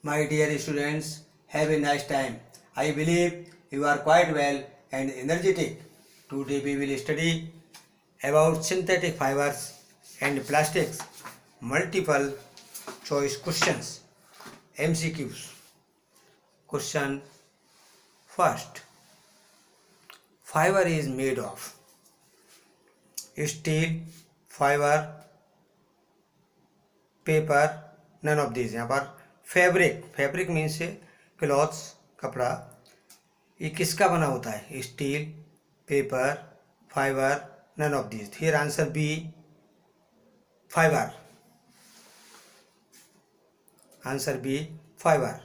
My dear students, have a nice time. I believe you are quite well and energetic. Today we will study about synthetic fibers and plastics. Multiple choice questions. MCQs. Question first. Fiber is made of steel, fiber, paper, none of these. यहाँ पर fabric means clothes, कपड़ा. ये किसका बना होता है? Steel, paper, fibre, none of these. Here answer B, fibre. Answer B, fibre.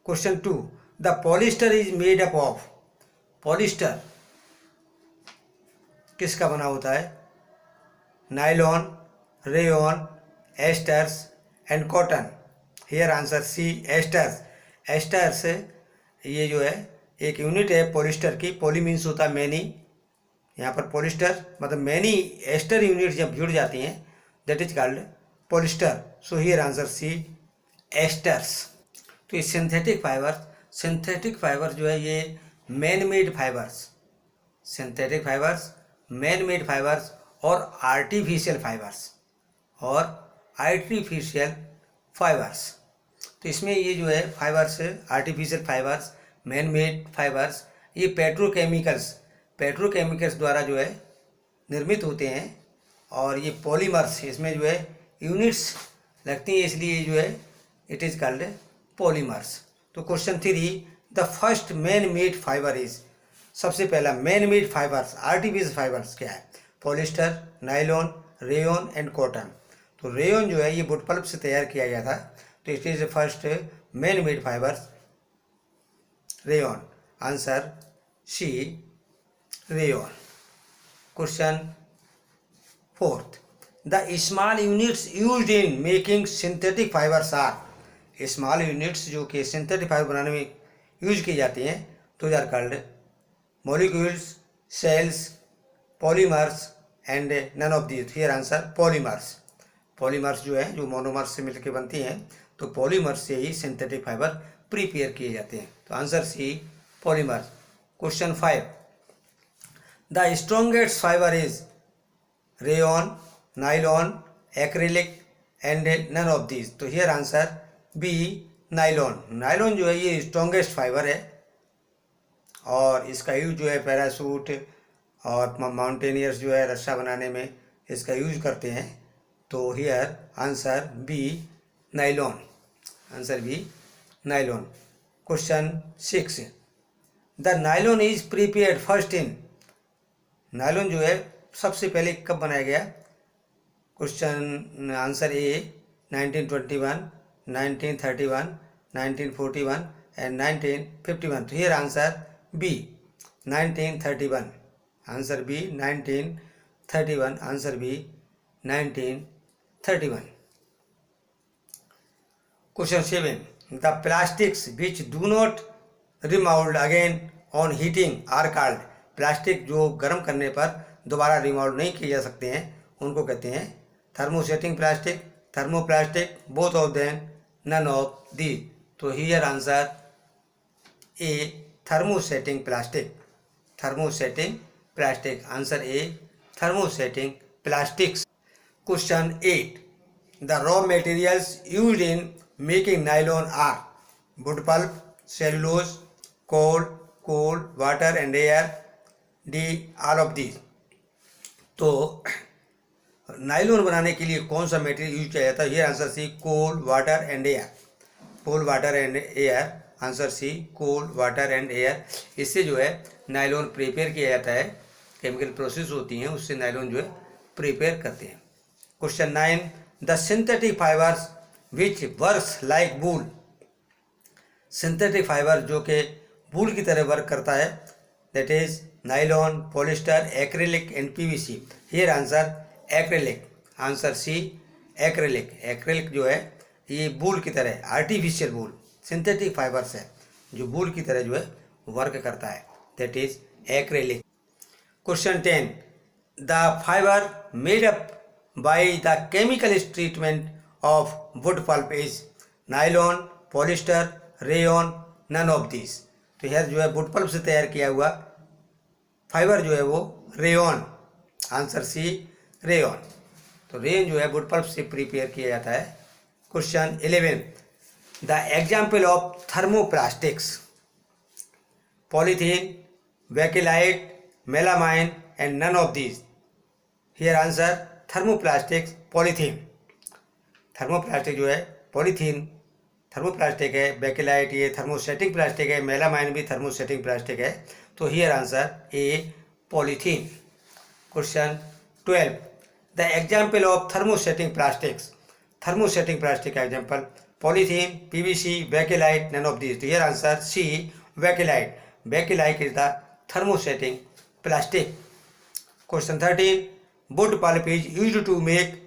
Question 2. The polyester is made up of. Polyester किसका बना होता है? Nylon, rayon, esters and cotton. Here answer C, esters. Esters ये जो है एक unit है polyester की. पॉली मीन्स होता है मैनी. यहाँ पर पॉलिस्टर मतलब मैनी एस्टर यूनिट जब जुड़ जाती हैं that is called polyester. So here answer C, esters. तो ये सिंथेटिक फाइबर जो है ये man made fibres. Synthetic fibres, man made fibres और आर्टिफिशियल फाइबर्स. तो इसमें ये जो है fibres, artificial fibres, man made fibres, ये पेट्रोकेमिकल्स द्वारा जो है निर्मित होते हैं. और ये पॉलीमर्स, इसमें जो है यूनिट्स लगती हैं, इसलिए जो है इट इज़ कॉल्ड पॉलीमर्स. तो question 3. The first man made fibre is. सबसे पहला man made fibres, artificial fibres क्या है? Polyester, nylon, rayon and cotton. तो रेयॉन जो है ये वुड पल्प से तैयार किया गया था. तो it is first man made fibres, rayon. Answer C, rayon. Question 4. The small units used in making synthetic fibres are. Small units जो कि सिंथेटिक फाइबर बनाने में यूज की जाती हैं तो are called molecules, cells, polymers and none of these. Here answer polymers. Polymers जो है जो मोनोमर्स से मिलकर बनती हैं, तो पॉलीमर्स से ही सिंथेटिक फाइबर प्रिपेयर किए जाते हैं. तो answer C, polymers. Question 5. The strongest fiber is rayon, nylon, acrylic and none of these. तो here answer B, nylon. Nylon जो है ये स्ट्रॉन्गेस्ट फाइबर है और इसका यूज जो है पैरासूट और माउंटेनियर्स जो है रस्सा बनाने में इसका यूज करते हैं. तो here answer B, nylon. Answer B, nylon. Question 6. The nylon is prepared first in. Nylon जो है सबसे पहले कब बनाया गया? Question answer A, 1921, 1931, 1941 and 1951. तो here answer B, 1931. Answer B, 1931. Answer B, 1931. Question 7. The plastics which do not remould again on heating are called. Plastic जो गर्म करने पर दोबारा रिमोल्ड नहीं किए जा सकते हैं उनको कहते हैं thermosetting plastic, thermoplastic, both of them, none of the. तो here answer A, thermosetting plastic. Thermosetting plastic. Answer A, thermosetting plastics. Question 8. The raw materials used in making nylon are wood pulp, cellulose, coal, water and air, D all of these. तो nylon बनाने के लिए कौन सा material use किया जाता है? ये answer C, coal, water and air. Coal, water and air. Answer C, coal, water and air. इससे जो है नाइलॉन प्रिपेयर किया जाता है. केमिकल प्रोसेस होती हैं उससे नाइलॉन जो है प्रिपेयर करते हैं. Question 9. The synthetic fibres which works like wool. Synthetic fibre जो कि वूल की तरह वर्क करता है that is nylon, polyester, acrylic and PVC. Here answer acrylic. Answer C, acrylic. Acrylic जो है ये वूल की तरह, आर्टिफिशियल वूल, सिंथेटिक फाइबर्स है जो वूल की तरह जो है वर्क करता है that is acrylic. Question 10. The fibre made up by the chemical treatment of wood pulp is nylon, polyester, rayon, none of this. तो यह जो है वुड पल्प से तैयार किया हुआ फाइबर जो है वो रेयन, आंसर सी रेयन। तो रेयन जो है वुड पल्प से प्रिपेयर किया जाता है। Question 11, the example of thermoplastics, polythene, bakelite, melamine and none of these. Here answer thermoplastics, polythene. Thermoplastic जो है पॉलीथीन थर्मोप्लास्टिक है, बेकेलाइट ये थर्मोस्टेटिक प्लास्टिक है, मेलामाइन भी थर्मोस्टेटिक प्लास्टिक है। तो here answer A polythene. Question 12, the example of thermostatic plastics, thermostatic plastic का example polythene, PVC, bakelite, none of this. तो here answer C Bakelite. Bakelite is the thermostatic plastic. Question 13, wood pulp is used to make,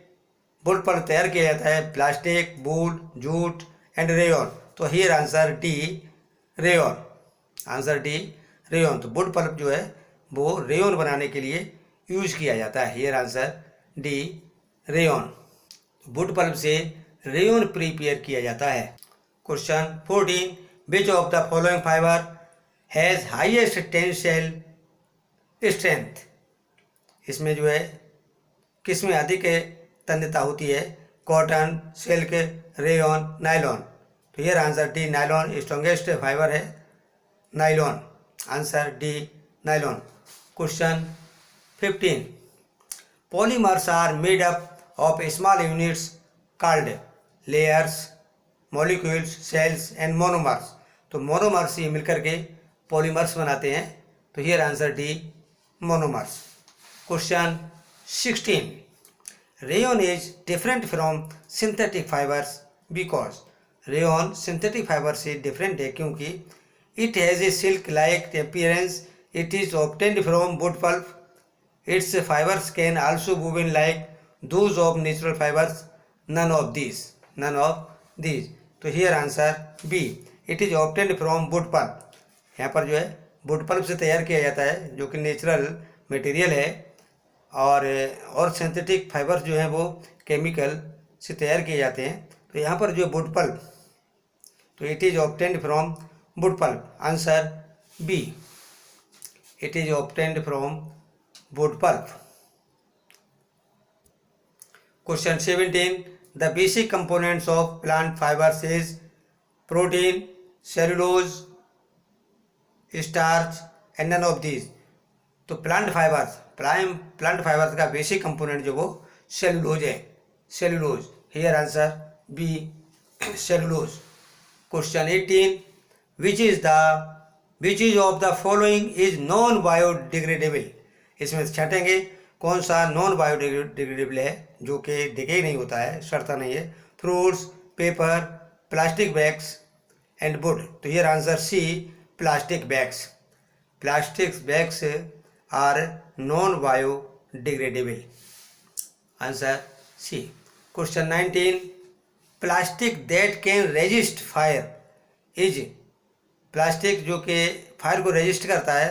wood pulp तैयार किया जाता है plastic, wood, jute and rayon. तो here answer D rayon, answer D rayon. तो wood pulp जो है वो rayon बनाने के लिए यूज किया जाता है। Here answer D rayon. Wood pulp से रेयन प्रिपेयर किया जाता है। Question 14, which of the following fiber has highest tensile strength. इसमें जो है किस में अधिक तन्यता होती है, कॉटन, सिल्क, रेयन, नायलॉन। तो here answer D nylon strongest fiber है, nylon, answer D nylon. Question 15, polymers are made up of small units called layers, molecules, cells and monomers. तो मोनोमर्स ये मिलकर के पॉलीमर्स बनाते हैं। तो here answer D monomers. Question 16, rayon is different from synthetic fibers because. Rayon synthetic fiber से different है क्योंकि it has a silk like appearance, it is obtained from wood pulp, its fibers can also woven like those of natural fibers, none of this, none of this. तो here answer B, it is obtained from wood pulp. यहाँ पर जो है wood pulp से तैयार किया जाता है जो कि नेचुरल मटेरियल है, और सिंथेटिक फाइबर्स जो हैं वो केमिकल से तैयार किए जाते हैं। तो यहाँ पर जो वुड पल्प, तो it is obtained from wood pulp, answer B, it is obtained from wood pulp. Question 17, the basic components of plant fibres is protein, cellulose, starch and none of these. तो plant fibres का basic component जो वो cellulose है, cellulose. Here answer B cellulose. Question 18, which is of the following is non biodegradable. इसमें छटेंगे कौन सा non biodegradable है जो कि डिके नहीं होता है, सड़ता नहीं है। Fruits, paper, plastic bags and wood. तो here answer C plastic bags. Plastic bags are non biodegradable, answer C. Question 19, plastic that can resist fire is. Plastic जो कि फायर को रेजिस्ट करता है,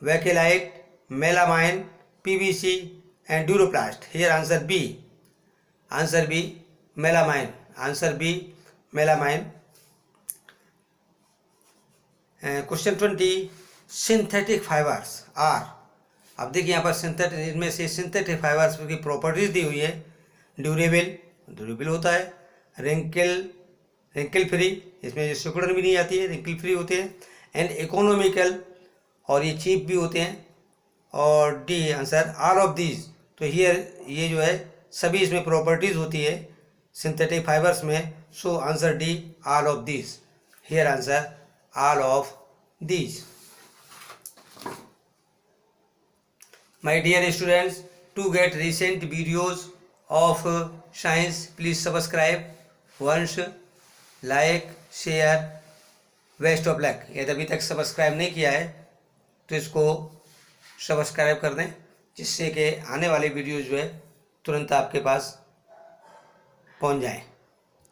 Bakelite, melamine, PVC and duroplast. Here answer B, answer B melamine, answer B melamine. Question 20, synthetic fibres are. अब देखिए यहाँ पर synthetic, इनमें से सिंथेटिक फाइबर्स की प्रॉपर्टीज दी हुई है। ड्यूरेबल होता है, रिंकल फ्री, इसमें सिकुड़न भी नहीं आती है, रिंकल फ्री होते हैं, एंड इकोनॉमिकल, और ये चीप भी होते हैं। और D answer all of these. तो हियर ये जो है सभी इसमें प्रॉपर्टीज होती है सिंथेटिक फाइबर्स में। So answer D all of these. Here answer all of these. My dear students, to get recent videos of science, please subscribe once, like, share, best of luck। यदि अभी तक subscribe नहीं किया है तो इसको subscribe कर दें, जिससे कि आने वाली वीडियो जो है तुरंत आपके पास पहुंच जाए।